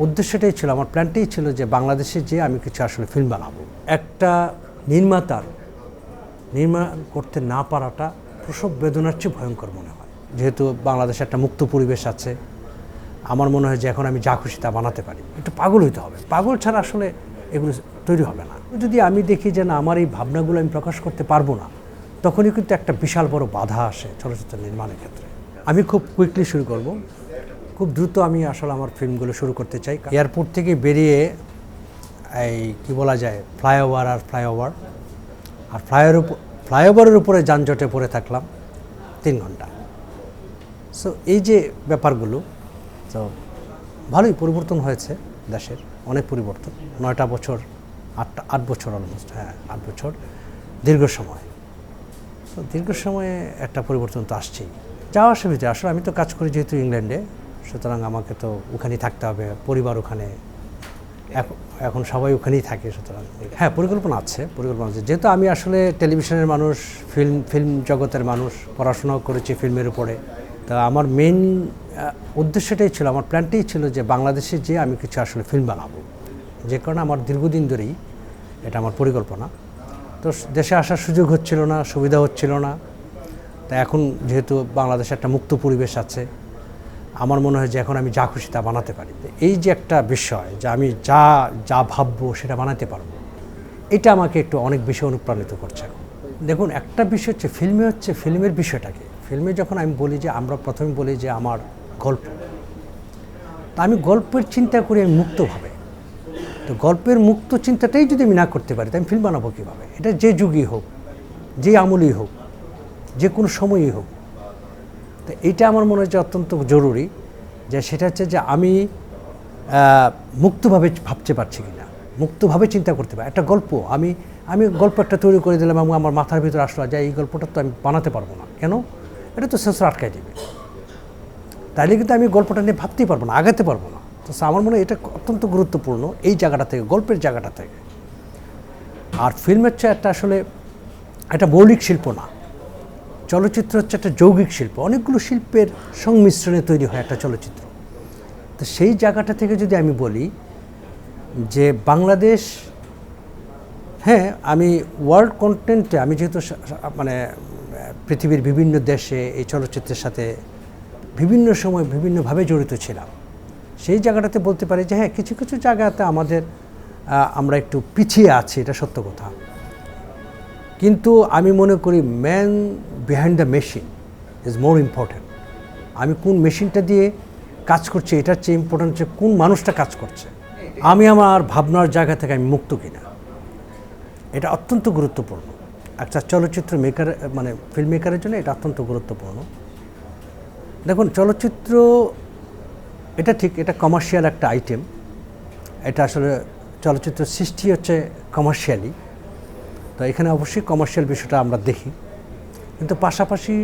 উদ্দেশ্যটাই ছিল, আমার প্ল্যানটাই ছিল যে বাংলাদেশে যে আমি কিছু আসলে ফিল্ম বানাবো। একটা নির্মাতার নির্মাণ করতে না পারাটা প্রসব বেদনার চেয়ে ভয়ঙ্কর মনে হয়। যেহেতু বাংলাদেশে একটা মুক্ত পরিবেশ আছে, আমার মনে হয় যে এখন আমি যা খুশি তা বানাতে পারি। একটু পাগল হইতে হবে, পাগল ছাড়া আসলে এগুলো তৈরি হবে না। যদি আমি দেখি যে না, আমার এই ভাবনাগুলো আমি প্রকাশ করতে পারবো না, তখনই কিন্তু একটা বিশাল বড় বাধা আসে চলচ্চিত্র নির্মাণের ক্ষেত্রে। আমি খুব কুইকলি শুরু করব, খুব দ্রুত আমি আসলে আমার ফিল্মগুলো শুরু করতে চাই। এয়ারপোর্ট থেকে বেরিয়ে এই কী বলা যায়, ফ্লাইওভার আর ফ্লাইওভারের উপরে যানজটে পড়ে থাকলাম 3 ঘন্টা। সো এই যে ব্যাপারগুলো, তো ভালোই পরিবর্তন হয়েছে দেশের, অনেক পরিবর্তন। 9টা বছর, 8 বছর অলমোস্ট, 8 বছর দীর্ঘ সময়। তো দীর্ঘ সময়ে একটা পরিবর্তন তো আসছেই। যাওয়া অসুবিধা, আসলে আমি তো কাজ করি যেহেতু ইংল্যান্ডে, সুতরাং আমাকে তো ওখানেই থাকতে হবে, পরিবার ওখানে, এখন সবাই ওখানেই থাকে। সুতরাং পরিকল্পনা আছে। যেহেতু আমি আসলে টেলিভিশনের মানুষ, ফিল্ম জগতের মানুষ, পড়াশোনাও করেছি ফিল্মের উপরে, তা আমার মেইন উদ্দেশ্যটাই ছিল, আমার প্ল্যানটাই ছিল যে বাংলাদেশে যে আমি কিছু আসলে ফিল্ম বানাবো। যে কারণে আমার দীর্ঘদিন ধরেই এটা আমার পরিকল্পনা। তো দেশে আসার সুযোগ হচ্ছিল না, সুবিধা হচ্ছিল না। তা এখন যেহেতু বাংলাদেশে একটা মুক্ত পরিবেশ আছে, আমার মনে হয় যে এখন আমি যা খুশি তা বানাতে পারি। এই যে একটা বিষয় যে আমি যা ভাববো সেটা বানাতে পারবো, এটা আমাকে একটু অনেক বেশি অনুপ্রাণিত করছে এখন। দেখুন, একটা বিষয় হচ্ছে ফিল্মের বিষয়টাকে, ফিল্মে যখন আমি বলি যে, আমরা প্রথমে বলি যে আমার গল্প, তা আমি গল্পের চিন্তা করি আমি মুক্তভাবে। তো গল্পের মুক্ত চিন্তাটাই যদি আমি না করতে পারি, তো আমি ফিল্ম বানাবো কীভাবে? এটা যে যুগই হোক, যে আমলই হোক, যে কোনো সময়ই হোক। তো এইটা আমার মনে হয় যে অত্যন্ত জরুরি, যে সেটা হচ্ছে যে আমি মুক্তভাবে ভাবতে পারছি কি না, মুক্তভাবে চিন্তা করতে পারি। একটা গল্প আমি গল্প একটা তৈরি করে দিলাম এবং আমার মাথার ভিতরে আসলো যে এই গল্পটা তো আমি বানাতে পারবো না, কেন? এটা তো সেন্সর আটকায় দেবে, তাইলে কিন্তু আমি গল্পটা নিয়ে ভাবতেই পারবো না, আগাতে পারবো না। তো আমার মনে হয় এটা অত্যন্ত গুরুত্বপূর্ণ এই জায়গাটা থেকে, গল্পের জায়গাটা থেকে। আর ফিল্ম হচ্ছে একটা আসলে একটা মৌলিক শিল্প না, চলচ্চিত্র হচ্ছে একটা যৌগিক শিল্প, অনেকগুলো শিল্পের সংমিশ্রণে তৈরি হয় একটা চলচ্চিত্র। তো সেই জায়গাটা থেকে যদি আমি বলি যে বাংলাদেশ, আমি ওয়ার্ল্ড কন্টেন্টে, আমি যেহেতু মানে পৃথিবীর বিভিন্ন দেশে এই চলচ্চিত্রের সাথে বিভিন্ন সময় বিভিন্নভাবে জড়িত ছিলাম, সেই জায়গাটাতে বলতে পারি যে কিছু কিছু জায়গাতে আমরা একটু পিছিয়ে আছি, এটা সত্য কথা। কিন্তু আমি মনে করি man behind the machine is more important. আমি কোন মেশিনটা দিয়ে কাজ করছি এটার চেয়ে ইম্পর্ট্যান্ট যে কোন মানুষটা কাজ করছে। আমি আমার ভাবনার জায়গা থেকে আমি মুক্ত কিনা, এটা অত্যন্ত গুরুত্বপূর্ণ একটা চলচ্চিত্র মেকার, মানে ফিল্ম মেকারের জন্য এটা অত্যন্ত গুরুত্বপূর্ণ। দেখুন, চলচ্চিত্র এটা ঠিক, এটা কমার্শিয়াল একটা আইটেম। এটা আসলে চলচ্চিত্র সৃষ্টি হচ্ছে কমার্শিয়ালি, তো এখানে অবশ্যই কমার্শিয়াল বিষয়টা আমরা দেখি। কিন্তু পাশাপাশি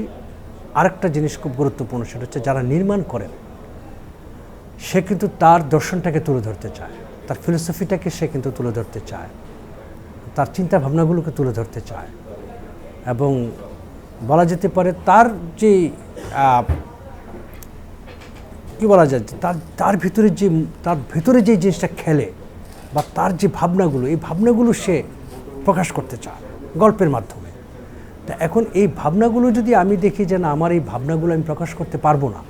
আরেকটা জিনিস খুব গুরুত্বপূর্ণ, সেটা হচ্ছে যারা নির্মাণ করেন সে কিন্তু তার দর্শনটাকে তুলে ধরতে চায়, তার ফিলোসফিটাকে সে কিন্তু তুলে ধরতে চায়, তার চিন্তা ভাবনাগুলোকে তুলে ধরতে চায়, এবং বলা যেতে পারে তার যে কী বলা যায়, তার ভিতরে যে জিনিসটা খেলে, বা তার যে ভাবনাগুলো, এই ভাবনাগুলো সে প্রকাশ করতে চায় গল্পের মাধ্যমে। তা এখন এই ভাবনাগুলো যদি আমি দেখি যে না, আমার এই ভাবনাগুলো আমি প্রকাশ করতে পারবো না,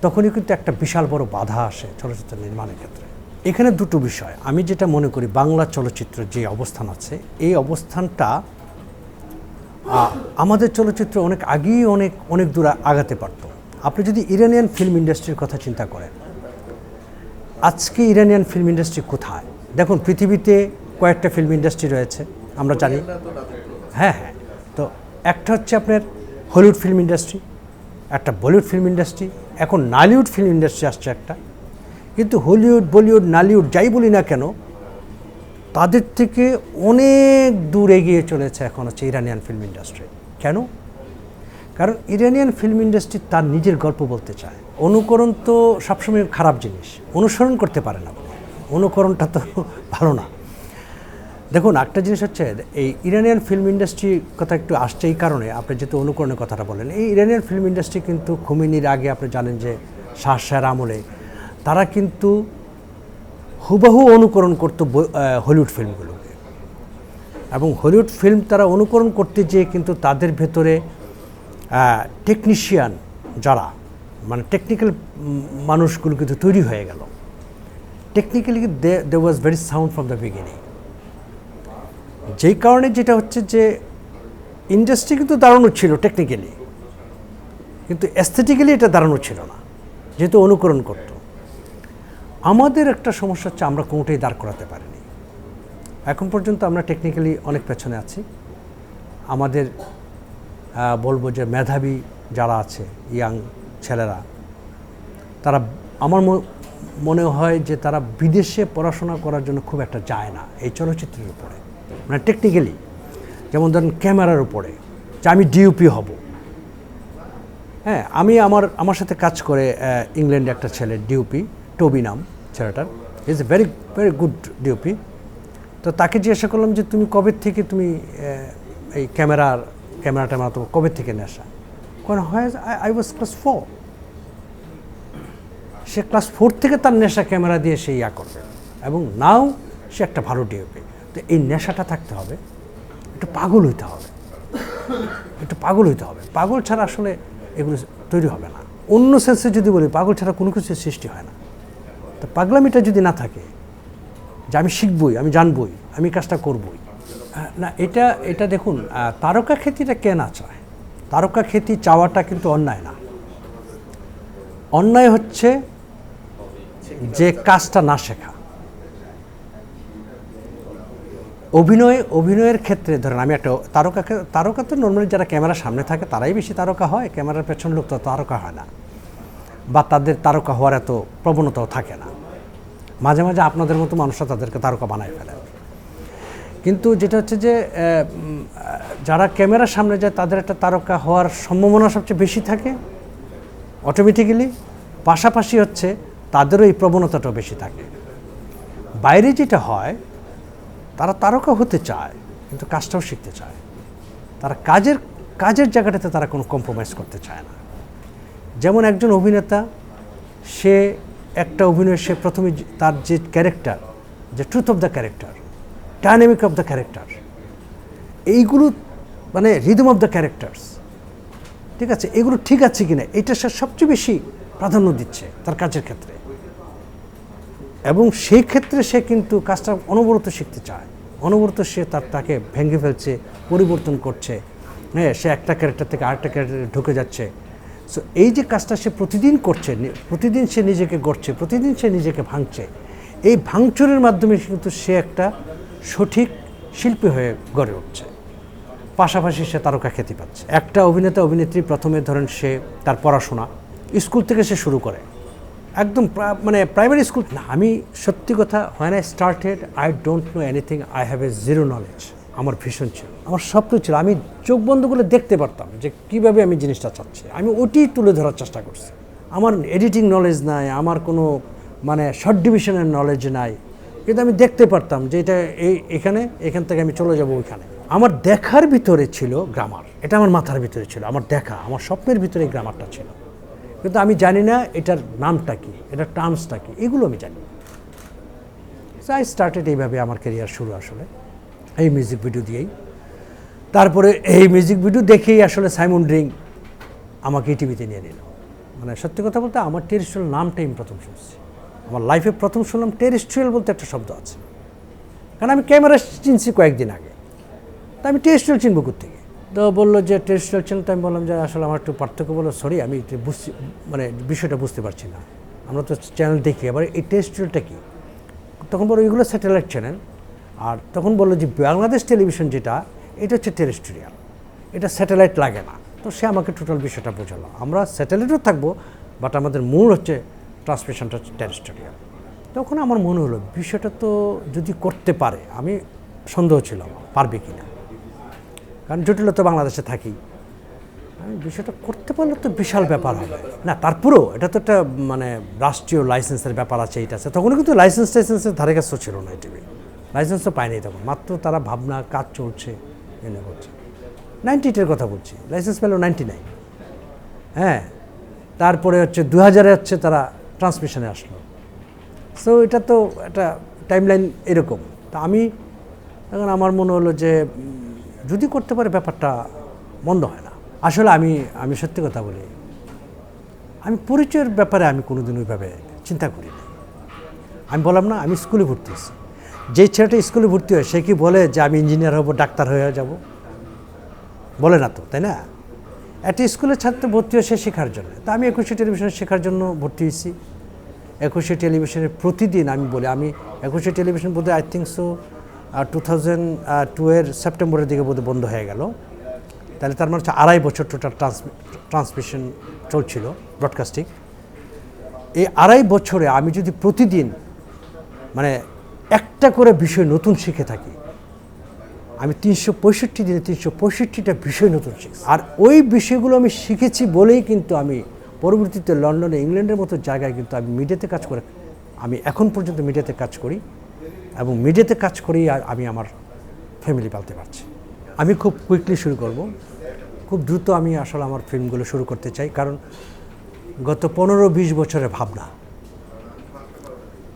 তখনই কিন্তু একটা বিশাল বড় বাধা আসে চলচ্চিত্র নির্মাণের ক্ষেত্রে। এখানে দুটো বিষয় আমি যেটা মনে করি, বাংলা চলচ্চিত্রের যে অবস্থান আছে, এই অবস্থানটা আমাদের চলচ্চিত্র অনেক আগেই অনেক দূর আগাতে পারত। আপনি যদি ইরানিয়ান ফিল্ম ইন্ডাস্ট্রির কথা চিন্তা করেন, আজকে ইরানিয়ান ফিল্ম ইন্ডাস্ট্রি কোথায়? দেখুন, পৃথিবীতে কয়েকটা ফিল্ম ইন্ডাস্ট্রি রয়েছে আমরা জানি। তো একটা হচ্ছে আপনার হলিউড ফিল্ম ইন্ডাস্ট্রি, একটা বলিউড ফিল্ম ইন্ডাস্ট্রি, এখন নালিউড ফিল্ম ইন্ডাস্ট্রি আসছে একটা। কিন্তু হলিউড, বলিউড, নালিউড যাই বলি না কেন, তাদের থেকে অনেক দূর এগিয়ে চলেছে এখন হচ্ছে ইরানিয়ান ফিল্ম ইন্ডাস্ট্রি। কেন? কারণ ইরানিয়ান ফিল্ম ইন্ডাস্ট্রি তার নিজের গল্প বলতে চায়। অনুকরণ তো সবসময় খারাপ জিনিস, অনুসরণ করতে পারে না, অনুকরণটা তো ভালো না। দেখুন, একটা জিনিস হচ্ছে এই ইরানিয়ান ফিল্ম ইন্ডাস্ট্রি কথা একটু আসছে এই কারণে, আপনি যেহেতু অনুকরণের কথাটা বলেন, এই ইরানিয়ান ফিল্ম ইন্ডাস্ট্রি কিন্তু খুমেনির আগে আপনি জানেন যে শাহ শাহের আমলে তারা কিন্তু হুবহু অনুকরণ করতো হলিউড ফিল্মগুলোকে, এবং হলিউড ফিল্ম তারা অনুকরণ করতে যেয়ে কিন্তু তাদের ভেতরে টেকনিশিয়ান যারা মানে টেকনিক্যাল মানুষগুলো কিন্তু তৈরি হয়ে গেল। Technically they was very sound from the beginning. যেই কারণে যেটা হচ্ছে যে ইন্ডাস্ট্রি কিন্তু দাঁড়ানো ছিল টেকনিক্যালি, কিন্তু অ্যাস্থেটিক্যালি এটা দাঁড়ানো ছিল না, যেহেতু অনুকরণ করত। আমাদের একটা সমস্যা হচ্ছে আমরা কোনোটাই দাঁড় করাতে পারিনি। এখন পর্যন্ত আমরা টেকনিক্যালি অনেক পেছনে আছি। আমাদের বলবো যে মেধাবী যারা আছে, ইয়াং ছেলেরা, তারা আমার মনে হয় যে তারা বিদেশে পড়াশোনা করার জন্য খুব একটা যায় না এই চলচ্চিত্রের উপরে, মানে টেকনিক্যালি। যেমন ধরেন ক্যামেরার উপরে, যে আমি ডিওপি হব। হ্যাঁ, আমি আমার সাথে কাজ করে ইংল্যান্ডে একটা ছেলে ডিওপি, টবি নাম ছেলেটার, is a very very good DOP. তো তাকে জিজ্ঞাসা করলাম যে তুমি কবে থেকে তুমি এই ক্যামেরা তো কবে থেকে নেশা? কারণ হয় I was class 4। Say class 4 থেকে তার নেশা ক্যামেরা দিয়ে সে ইয়া করবে, এবং নাও সে একটা ভালো ডিওপি। তো এই নেশাটা থাকতে হবে, একটু পাগল হইতে হবে, পাগল ছাড়া আসলে এগুলো তৈরি হবে না। অন্য সেন্সে যদি বলি, পাগল ছাড়া কোনো কিছু সৃষ্টি হয় না। তো পাগলামিটা যদি না থাকে যে আমি শিখবই, আমি জানবই, আমি কাজটা করবই না, এটা দেখুন, তারকা খ্যাতিটা কে না চায়? তারকা খ্যাতি চাওয়াটা কিন্তু অন্যায় না। অন্যায় হচ্ছে যে কাজটা না শেখা। অভিনয়ের ক্ষেত্রে ধরেন আমি একটা তারকা তো নর্মালি যারা ক্যামেরার সামনে থাকে তারাই বেশি তারকা হয়, ক্যামেরার পেছন লোক তো তারকা হয় না, বা তাদের তারকা হওয়ার এত প্রবণতাও থাকে না। মাঝে মাঝে আপনাদের মতো মানুষরা তাদেরকে তারকা বানায় ফেলে। কিন্তু যেটা হচ্ছে যে যারা ক্যামেরার সামনে যায় তাদের একটা তারকা হওয়ার সম্ভাবনা সবচেয়ে বেশি থাকে অটোমেটিক্যালি। পাশাপাশি হচ্ছে তাদেরও এই প্রবণতাটাও বেশি থাকে। বাইরে যেটা হয়, তারা তারকা হতে চায় কিন্তু কাজটাও শিখতে চায়। তারা কাজের জায়গাটাতে তারা কোনো কম্প্রোমাইজ করতে চায় না। যেমন একজন অভিনেতা, সে একটা অভিনয়, সে প্রথমে তার যে ক্যারেক্টার, যে truth of the character, dynamic of the character, এইগুলো মানে রিদম অফ দ্য ক্যারেক্টার্স, ঠিক আছে, এগুলো ঠিক আছে কিনা এটা সে সবচেয়ে বেশি প্রাধান্য দিচ্ছে তার কাজের ক্ষেত্রে। এবং সেই ক্ষেত্রে সে কিন্তু কাজটা অনবরত শিখতে চায়, অনবরত সে তাকে ভেঙে ফেলছে, পরিবর্তন করছে। হ্যাঁ, সে একটা ক্যারেক্টার থেকে আরেকটা ক্যারেক্টারে ঢুকে যাচ্ছে। সো এই যে কাজটা সে প্রতিদিন করছে, প্রতিদিন সে নিজেকে গড়ছে, প্রতিদিন সে নিজেকে ভাঙছে, এই ভাঙচুরের মাধ্যমে কিন্তু সে একটা সঠিক শিল্পী হয়ে গড়ে উঠছে। পাশাপাশি সে তারকা খ্যাতি পাচ্ছে। একটা অভিনেত্রী প্রথমে ধরেন সে তার পড়াশোনা স্কুল থেকে সে শুরু করে, একদম মানে প্রাইমারি স্কুল না। আমি সত্যি কথা, when I started I don't know anything, I have a zero knowledge। আমার ভীষণ ছিল, আমার স্বপ্ন ছিল, আমি চোখ বন্ধ করে দেখতে পারতাম যে কীভাবে আমি জিনিসটা চাচ্ছি, আমি ওটি তুলে ধরার চেষ্টা করছি। আমার এডিটিং নলেজ নাই, আমার কোনো মানে শর্ট ডিভিশনের নলেজ নাই, কিন্তু আমি দেখতে পারতাম যে এটা এখান থেকে আমি চলে যাব ওইখানে। আমার দেখার ভিতরে ছিল গ্রামার, এটা আমার মাথার ভিতরে ছিল, আমার দেখা, আমার স্বপ্নের ভিতরে এই গ্রামারটা ছিল, কিন্তু আমি জানি না এটার নামটা কি, এটার টার্মসটা কি, এগুলো আমি জানি। সো আই স্টার্টেড এইভাবে আমার ক্যারিয়ার শুরু আসলে এই মিউজিক ভিডিও দিয়েই। তারপরে এই মিউজিক ভিডিও দেখেই আসলে সাইমন রিং আমাকে টিভিতে নিয়ে নিল। মানে সত্যি কথা বলতে আমার টেরেস্ট্রিয়াল নামটাই আমি প্রথম শুনছি, আমার লাইফে প্রথম শুনলাম টেরেস্ট্রিয়াল বলতে একটা শব্দ আছে, কারণ আমি ক্যামেরা চিনছি কয়েকদিন আগে, তা আমি টেরেস্ট্রিয়াল চিনব কোত্থেকে? তো বললো যে টেরেস্ট্রিয়াল চ্যানেল। তো আমি বললাম যে আসলে আমার একটু পার্থক্য, বললো সরি আমি মানে বিষয়টা বুঝতে পারছি না, আমরা তো চ্যানেল দেখি, আবার এই টেরেস্ট্রিয়ালটা কী? তখন বললো এগুলো স্যাটেলাইট চ্যানেল। আর তখন বললো যে বাংলাদেশ টেলিভিশন যেটা, এটা হচ্ছে টেরেস্ট্রিয়াল, এটা স্যাটেলাইট লাগে না। তো সে আমাকে টোটাল বিষয়টা বোঝালো, আমরা স্যাটেলাইটও থাকবো, বাট আমাদের মূল হচ্ছে ট্রান্সমিশনটা হচ্ছে টেরেস্ট্রিয়াল। তখন আমার মনে হলো বিষয়টা তো যদি করতে পারে, আমি সন্দেহ ছিল পারবে কি না, কারণ জটিলতা বাংলাদেশে থাকি, আমি বিষয়টা করতে পারলে তো বিশাল ব্যাপার হবে না। তারপরেও এটা তো একটা মানে রাষ্ট্রীয় লাইসেন্সের ব্যাপার আছে, এইটা আছে। তখন কিন্তু লাইসেন্সের ধারে কাছেও ছিল না, টিভি লাইসেন্সও পায়নি তখন, মাত্র তারা ভাবনা কাজ চলছে এনে করছে। 98-এর কথা বলছি, লাইসেন্স পেল 99। হ্যাঁ, তারপরে হচ্ছে 2000-এ হচ্ছে তারা ট্রান্সমিশনে আসলো। সো এটা তো একটা টাইমলাইন এরকম। তা আমি এখন আমার মনে হলো যে যদি করতে পারে ব্যাপারটা মন্দ হয় না। আসলে আমি সত্যি কথা বলি, আমি পরিচয়ের ব্যাপারে আমি কোনোদিন ওইভাবে চিন্তা করিনি। আমি বললাম না, আমি স্কুলে ভর্তি হয়েছি। যেই ছেলেটা স্কুলে ভর্তি হয় সে কি বলে যে আমি ইঞ্জিনিয়ার হব, ডাক্তার হয়ে যাব? বলে না তো, তাই না? একটা স্কুলের ছাত্র ভর্তি হয় সে শেখার জন্য। তা আমি একুশে টেলিভিশনে শেখার জন্য ভর্তি হয়েছি। একুশে টেলিভিশনে প্রতিদিন আমি বলি, আমি একুশে টেলিভিশন বোধহয় আই থিঙ্ক সো 2002 সেপ্টেম্বরের দিকে বোধহয় বন্ধ হয়ে গেল। তাহলে তার মানে হচ্ছে 2.5 বছর টোটাল ট্রান্সমিশন চলছিল, ব্রডকাস্টিং। এই 2.5 বছরে আমি যদি প্রতিদিন মানে একটা করে বিষয় নতুন শিখে থাকি, আমি 365 দিনে 365টা বিষয় নতুন শিখছি। আর ওই বিষয়গুলো আমি শিখেছি বলেই কিন্তু আমি পরবর্তীতে লন্ডনে, ইংল্যান্ডের মতো জায়গায় কিন্তু আমি মিডিয়াতে কাজ করে, আমি এখন পর্যন্ত মিডিয়াতে কাজ করি এবং মিডিয়াতে কাজ করেই আমি আমার ফ্যামিলি পালতে পারছি। আমি খুব কুইকলি শুরু করব, খুব দ্রুত আমি আসলে আমার ফিল্মগুলো শুরু করতে চাই, কারণ গত 15-20 বছরের ভাবনা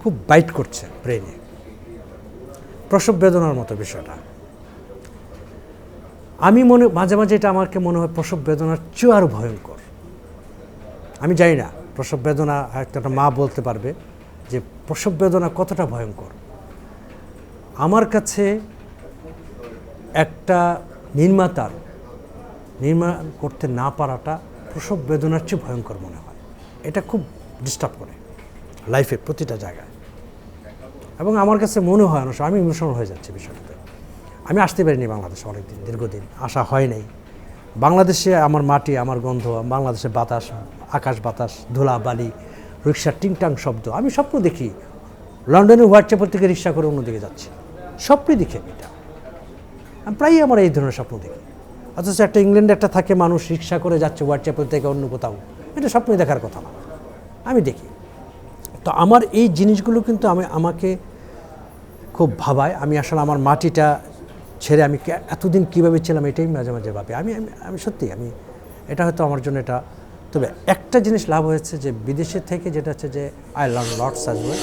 খুব বাইট করছে ব্রেনে, প্রসব বেদনার মতো বিষয়টা। আমি মাঝে মাঝে এটা আমাকে মনে হয় প্রসব বেদনার চেয়ে আরও ভয়ঙ্কর। আমি জানি না প্রসব বেদনা একটা মা বলতে পারবে যে প্রসব বেদনা কতটা ভয়ঙ্কর। আমার কাছে একটা নির্মাতার নির্মাণ করতে না পারাটা প্রসব বেদনার চেয়ে ভয়ঙ্কর মনে হয়। এটা খুব ডিস্টার্ব করে লাইফে প্রতিটা জায়গায়, এবং আমার কাছে মনে হয় না, আমি ইমোশনাল হয়ে যাচ্ছি বিষয়টাতে। আমি আসতে পারিনি বাংলাদেশে অনেকদিন, দীর্ঘদিন আসা হয় নাই। বাংলাদেশে আমার মাটি, আমার গন্ধ, বাংলাদেশের বাতাস, আকাশ বাতাস, ধুলা বালি, রিক্সার টিংটাং শব্দ, আমি স্বপ্ন দেখি লন্ডনের হোয়াইট চ্যাপেল থেকে রিক্সা করে অন্যদিকে যাচ্ছি, স্বপ্নই দেখি আমি এটা। আমি প্রায়ই আমার এই ধরনের স্বপ্ন দেখি। অথচ একটা ইংল্যান্ডে একটা থাকে মানুষ রিক্সা করে যাচ্ছে হোয়াইট চ্যাপেল থেকে অন্য কোথাও, এটা স্বপ্নই দেখার কথা না, আমি দেখি। তো আমার এই জিনিসগুলো কিন্তু আমাকে খুব ভাবায়। আমি আসলে আমার মাটিটা ছেড়ে আমি এতদিন কীভাবে ছিলাম এটাই মাঝে মাঝে ভাবি। আমি সত্যি এটা হয়তো আমার জন্য এটা। তবে একটা জিনিস লাভ হয়েছে যে বিদেশে থেকে, যেটা হচ্ছে যে I learn lots as well.